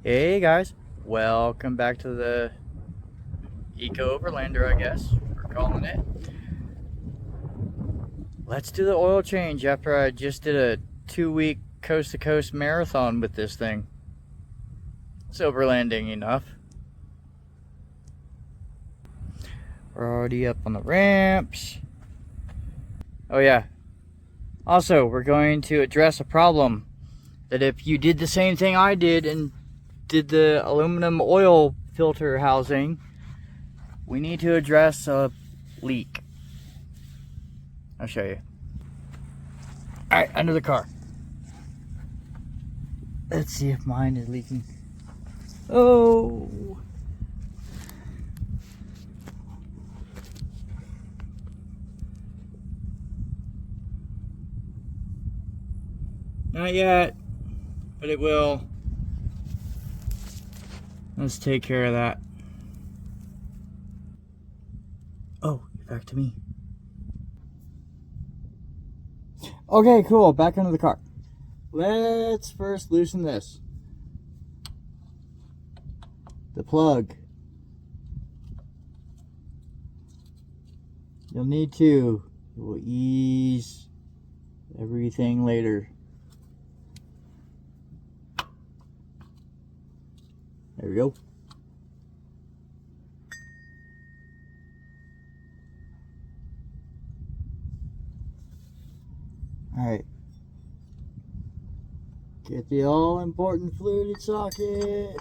Hey guys, welcome back to the Eco Overlander, I guess we're calling it. Let's do the oil change after I just did a 2-week coast to coast marathon with this thing. It's overlanding enough. We're already up on the ramps. Oh yeah. Also, we're going to address a problem that if you did the same thing I did and did the aluminum oil filter housing, we need to address a leak. I'll show you. Alright, under the car. Let's see if mine is leaking. Oh! Not yet, but it will. Let's take care of that. Oh, back to me. Okay, cool. Back into the car. Let's first loosen this. The plug. You'll need to. It will ease everything later. There we go. Alright. Get the all-important fluted socket.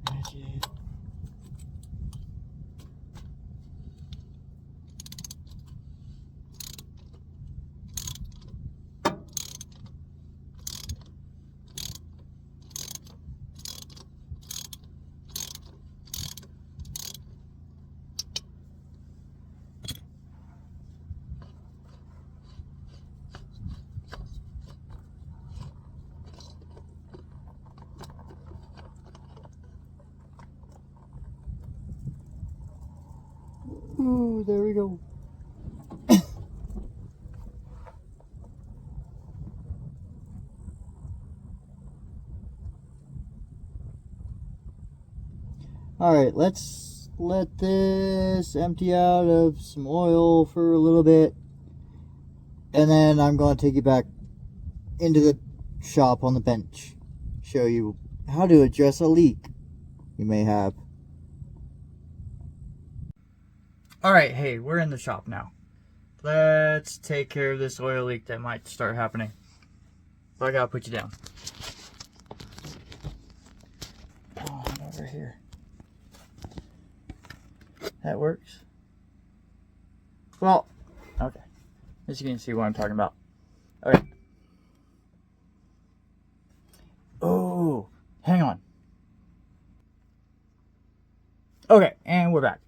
Ratchet. Ooh, there we go. Alright, let's let this empty out of some oil for a little bit. And then I'm going to take you back into the shop on the bench. Show you how to address a leak you may have. Alright, hey, we're in the shop now. Let's take care of this oil leak that might start happening. So I gotta put you down. Oh, I'm over here. That works. Well, okay. As you can see what I'm talking about. Okay. Oh, hang on. Okay, and we're back.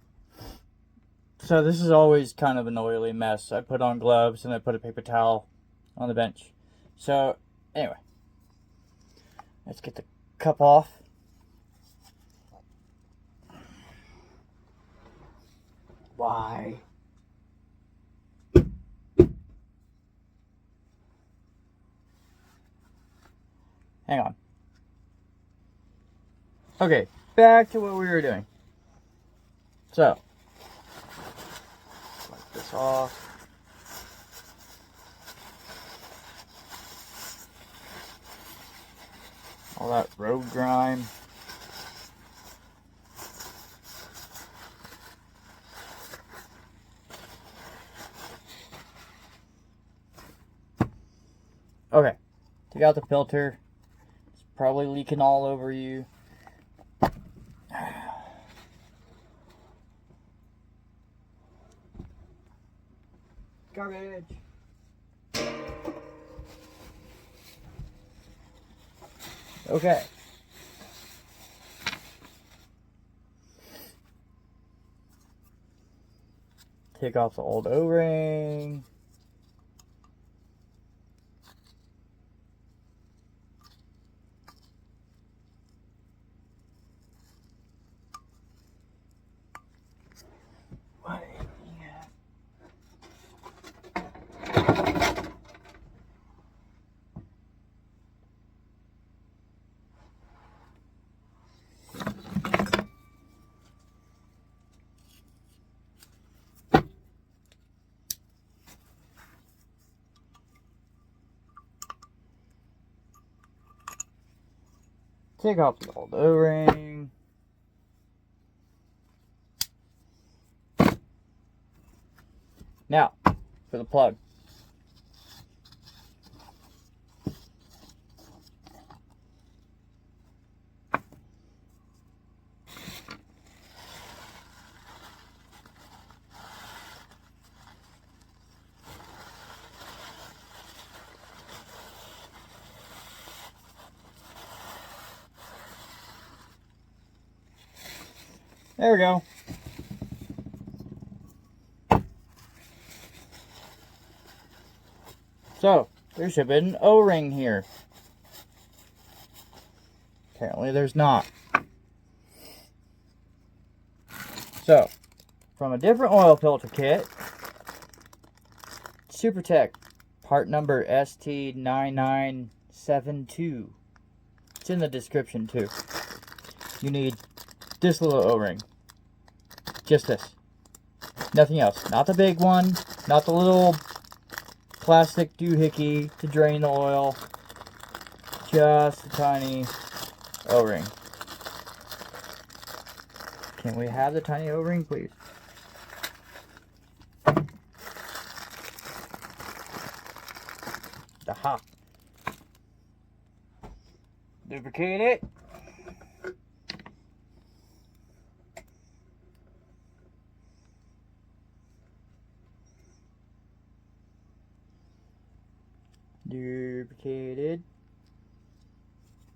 So this is always kind of an oily mess. I put on gloves and I put a paper towel on the bench. So, anyway. Let's get the cup off. Why? Hang on. Okay, back to what we were doing. So, wipe this off. All that road grime. Okay, take out the filter. It's probably leaking all over you. Garbage. Okay. Take off the old O-ring. What? Yeah. Take off the old O-ring. Now, for the plug. There we go. So, there should be an O-ring here. Apparently there's not. So, from a different oil filter kit, SuperTech, part number ST9972. It's in the description too. You need this little O-ring. Just this. Nothing else. Not the big one. Not the little plastic doohickey to drain the oil. Just a tiny O-ring. Can we have the tiny O-ring, please? Aha. Lubricate it. Lubricated.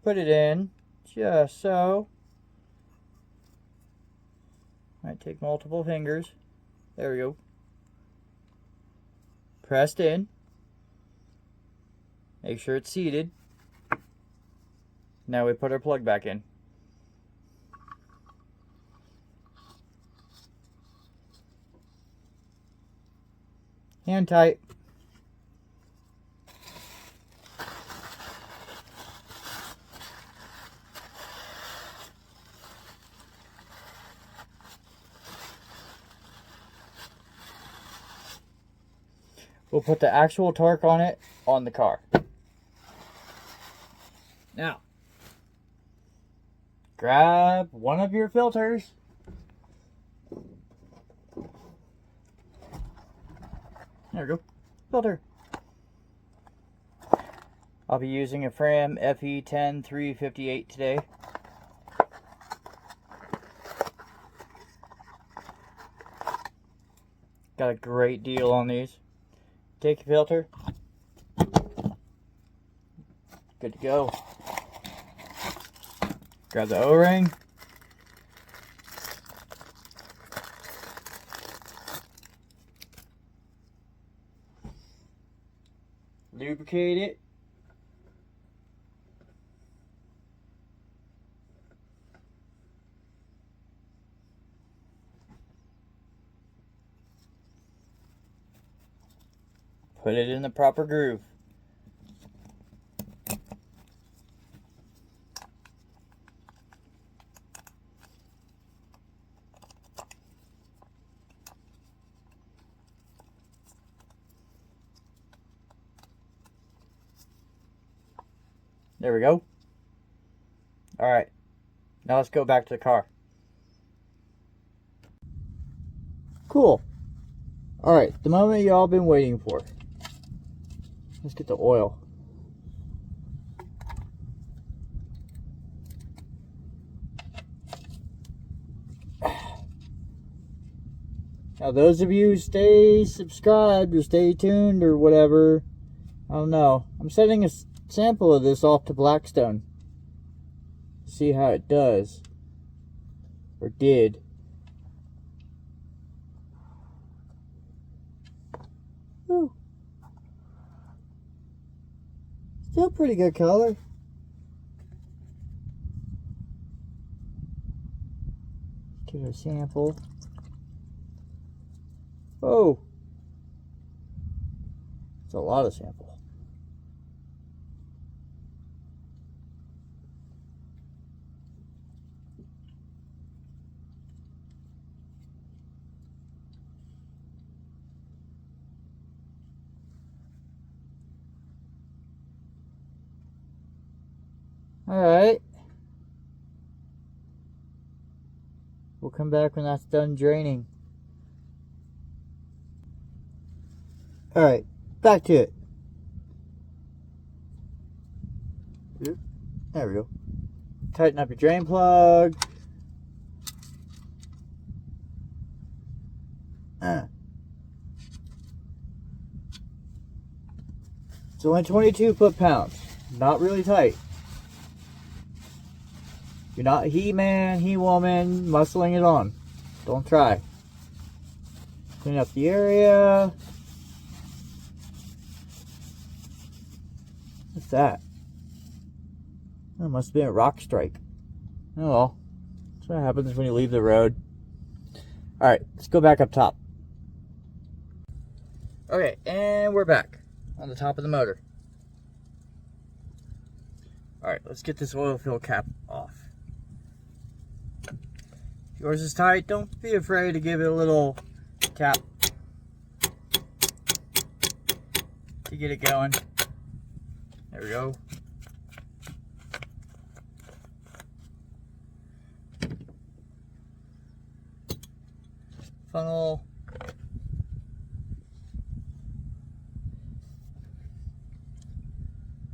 Put it in, just so. Might take multiple fingers. There we go. Pressed in. Make sure it's seated. Now we put our plug back in. Hand tight. We'll put the actual torque on it on the car. Now, grab one of your filters. There we go. Filter. I'll be using a Fram FE10 358 today. Got a great deal on these. Take your filter. Good to go. Grab the O-ring. Lubricate it. Put it in the proper groove. There we go. Alright. Now let's go back to the car. Cool. Alright, the moment y'all been waiting for. Let's get the oil. Now those of you who stay subscribed or stay tuned or whatever, I don't know. I'm sending a sample of this off to Blackstone. See how it does. Or did. Ooh. Still pretty good color. Give it a sample. Oh. It's a lot of sample. Alright. come back when that's done draining. Alright, back to it. There we go. Tighten up your drain plug. It's only 22 foot-pounds. Not really tight. You're not He-Man, He-Woman, muscling it on. Don't try. Clean up the area. What's that? That must have been a rock strike. Oh well. That's what happens when you leave the road. Alright, let's go back up top. Okay, and we're back on the top of the motor. Alright, let's get this oil fill cap off. If yours is tight, don't be afraid to give it a little tap to get it going. There we go. Funnel.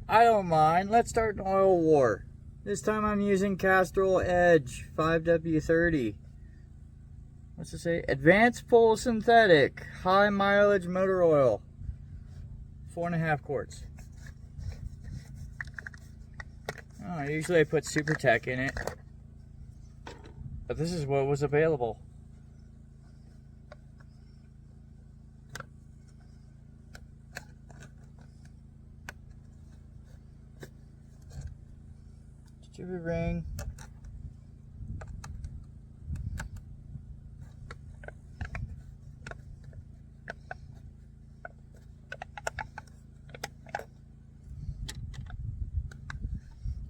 I don't mind. Let's start an oil war. This time I'm using Castrol Edge 5W30. What's it say? Advanced Full Synthetic High Mileage Motor Oil. 4.5 quarts. Oh, usually I put Super Tech in it, but this is what was available. Jiffy ring.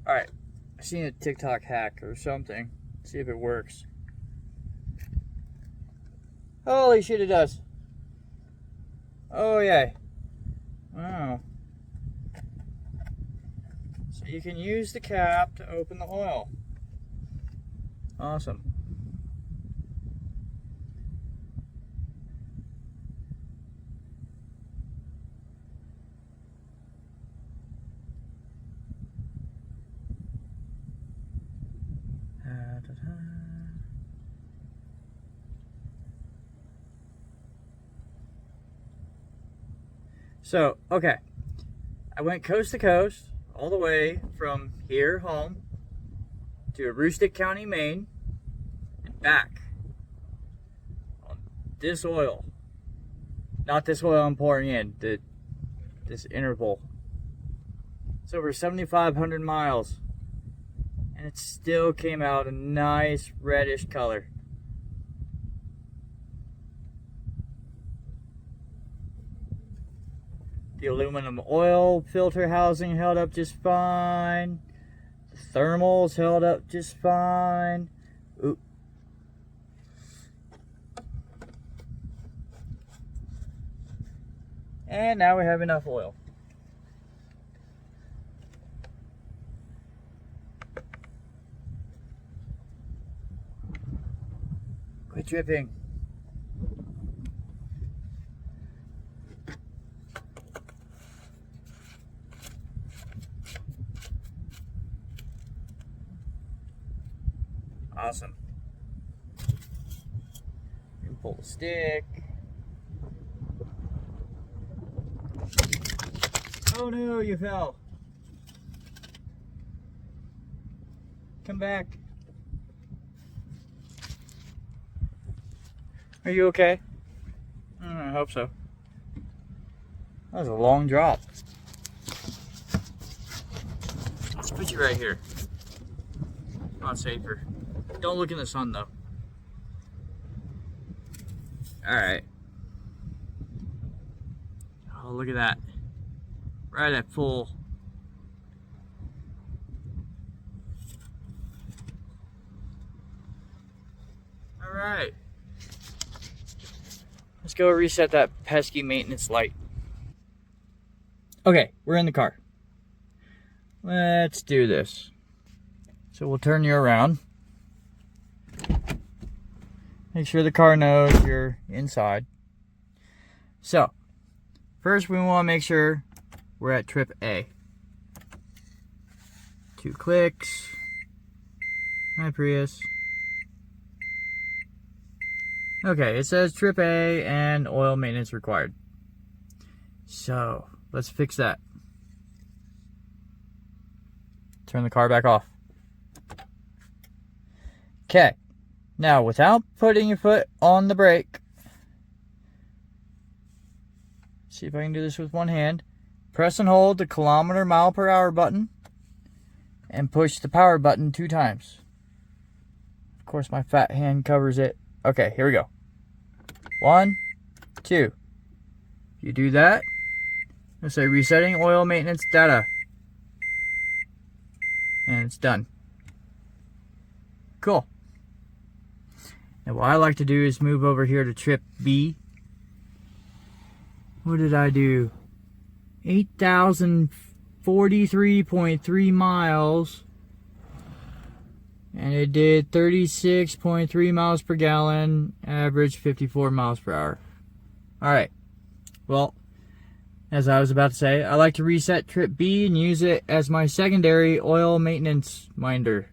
Alright, I've seen a TikTok hack or something. See if it works. Holy shit, it does. Oh, yeah. Wow. So you can use the cap to open the oil. Awesome. So, okay, I went coast to coast, all the way from here home to Aroostook County, Maine, and back on this oil. Not this oil I'm pouring in, this interval. It's over 7,500 miles, and it still came out a nice reddish color. The aluminum oil filter housing held up just fine. The thermals held up just fine. Ooh. And now we have enough oil. Quit dripping. Awesome. And pull the stick. Oh no, you fell. Come back. Are you okay? I hope so. That was a long drop. Let's put you right here. Not safer. Don't look in the sun though. Alright. Oh, look at that. Right at full. Alright. Let's go reset that pesky maintenance light. Okay, we're in the car. Let's do this. So we'll turn you around. Make sure the car knows you're inside. So, first we want to make sure we're at trip A. 2 clicks. Hi, Prius. Okay, it says trip A and oil maintenance required. So, let's fix that. Turn the car back off. Okay. Now, without putting your foot on the brake, see if I can do this with one hand. Press and hold the km/h button and push the power button 2 times. Of course, my fat hand covers it. Okay, here we go. 1, 2. You do that. Let's say resetting oil maintenance data. And it's done. Cool. Now what I like to do is move over here to trip B. What did I do? 8,043.3 miles. And it did 36.3 miles per gallon, average 54 miles per hour. Alright. Well, as I was about to say, I like to reset trip B and use it as my secondary oil maintenance minder.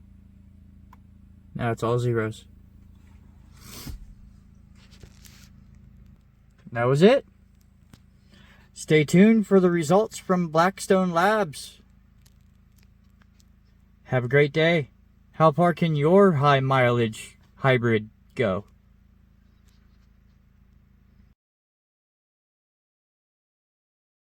Now it's all zeros. That was it. Stay tuned for the results from Blackstone Labs. Have a great day. How far can your high mileage hybrid go?